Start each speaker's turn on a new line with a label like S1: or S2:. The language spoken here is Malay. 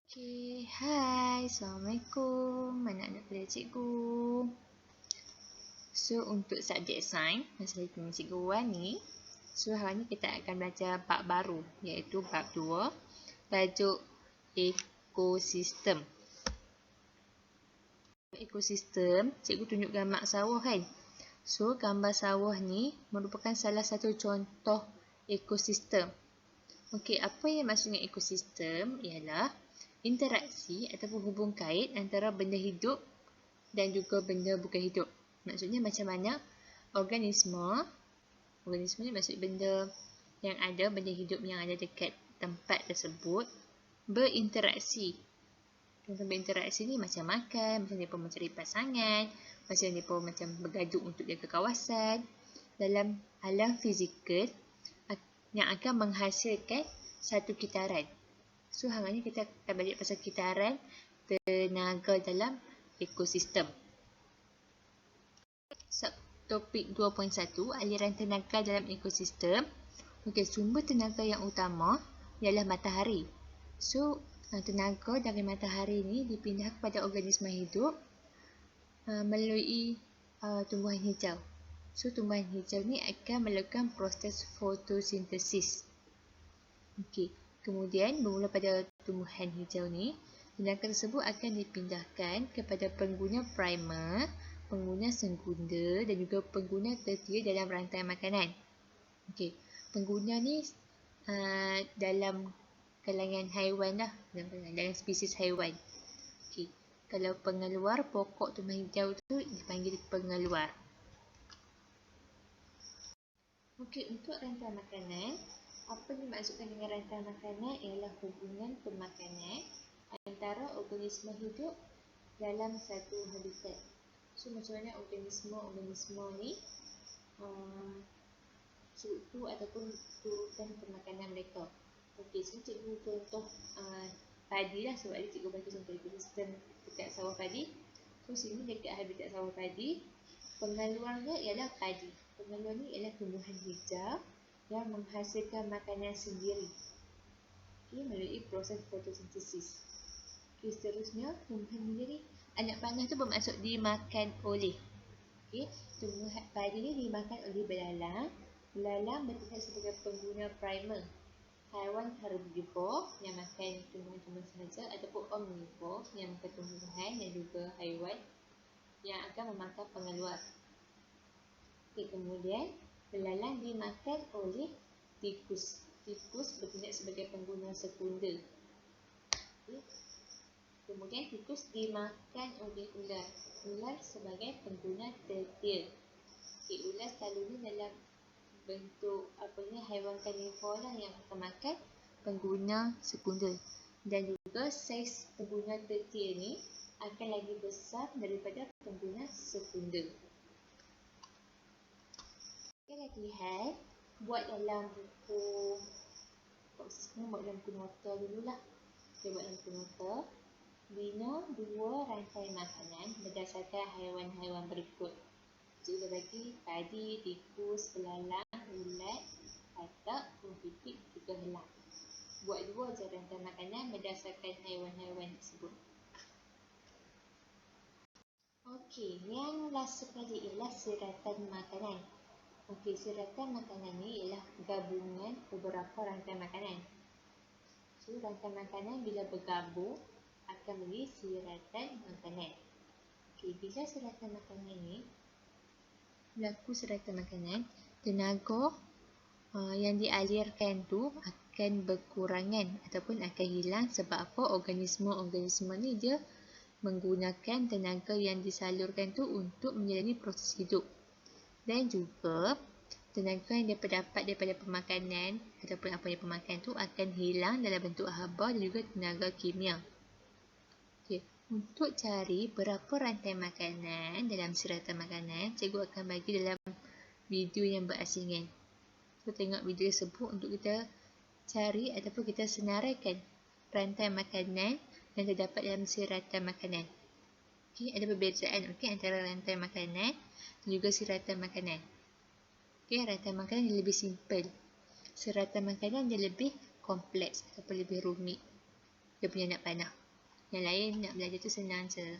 S1: Okay, hai, Assalamualaikum anak-anak kelas cikgu. So, untuk subjek sains, masa dengan cikgu Wan ni, so hari ni kita akan belajar bab baru, iaitu bab 2, tajuk ekosistem. Ekosistem, cikgu tunjuk gambar sawah kan? So, gambar sawah ni merupakan salah satu contoh ekosistem. Okey, apa yang maksud dengan ekosistem ialah interaksi ataupun hubung kait antara benda hidup dan juga benda bukan hidup. Maksudnya macam mana organisme ni maksud benda yang ada, benda hidup yang ada dekat tempat tersebut berinteraksi. Contoh berinteraksi ni macam makan, macam mereka mencari pasangan, macam mereka macam bergaduh untuk jaga kawasan dalam alam fizikal yang akan menghasilkan satu kitaran. So, hari ni kita akan belajar pasal kitaran tenaga dalam ekosistem. Subtopik 2.1, aliran tenaga dalam ekosistem. Okey, sumber tenaga yang utama ialah matahari. So, tenaga dari matahari ni dipindah kepada organisma hidup melalui tumbuhan hijau. So, tumbuhan hijau ni akan melakukan proses fotosintesis. Okey, kemudian bermula pada tumbuhan hijau ni, tenaga tersebut akan dipindahkan kepada pengguna primer, pengguna sekunder dan juga pengguna tertier dalam rantai makanan. Okey, pengguna ni dalam kalangan haiwan lah, dalam spesies haiwan. Okey, kalau pengeluar pokok tumbuhan hijau tu dipanggil pengeluar. Okey, untuk rantai makanan, apa yang dimaksudkan dengan rantai makanan ialah hubungan pemakanan antara organisma hidup dalam satu habitat. So, macam mana organisma ni struktur ataupun turutan pemakanan mereka. Okey, so cikgu contoh padi lah, sebab dia cikgu bagi contoh ekosistem dekat sawah padi. So, sini dekat habitat sawah padi, pengeluarnya ialah padi. Pengeluar ni ialah tumbuhan hijau yang menghasilkan makanan sendiri, okay, melalui proses fotosintesis. Okay, seterusnya, tumbuhan hijau ni, anak panah tu bermaksud dimakan oleh. Okay, tumbuhan padi ni dimakan oleh belalang. Belalang bertindak sebagai pengguna primer. Haiwan herbivor yang makan tumbuhan-tumbuhan sahaja ataupun omnivor yang makan tumbuhan dan juga haiwan yang akan memakan pengeluar. Okay, kemudian belalang dimakan oleh tikus. Tikus bertindak sebagai pengguna sekunder. Okay. Kemudian tikus dimakan oleh ular. Ular sebagai pengguna tertier. Okay, ular selalunya dalam bentuk haiwan karnivor lah yang akan makan pengguna sekunder. Dan juga saiz pengguna tertier ni akan lagi besar daripada pengguna sekunder. Kita lihat buat dalam buku buat dalam buku nota dululah. Kita buat dalam buku nota. Bina dua rantai makanan berdasarkan haiwan-haiwan berikut. Cikgu dah bagi padi, tikus, belalang, ulat, katak, burung pipit, juga helang. Buat dua je rantai makanan berdasarkan haiwan-haiwan tersebut. Okey, yang last sekali ialah siratan makanan. Okey, siratan makanan ni ialah gabungan beberapa rantai makanan. So, rantai makanan bila bergabung akan menjadi siratan makanan. Okey, bila siratan makanan ni berlaku siratan makanan, tenaga yang dialirkan tu akan berkurangan ataupun akan hilang. Sebab apa? Organisme ni dia menggunakan tenaga yang disalurkan tu untuk menjalani proses hidup. Dan juga tenaga yang dapat daripada pemakanan ataupun apa yang pemakan tu akan hilang dalam bentuk haba dan juga tenaga kimia. Okay. Untuk cari berapa rantai makanan dalam siratan makanan, cikgu akan bagi dalam video yang berasingan. So, tengok video tersebut untuk kita cari ataupun kita senaraikan rantai makanan yang terdapat dalam siratan makanan. Okay, ada perbezaan antara rantai makanan dan juga siratan makanan. Okay, rantai makanan dia lebih simple. Siratan makanan dia lebih kompleks ataupun lebih rumit. dia punya nak panah. Yang lain nak belajar tu senang je.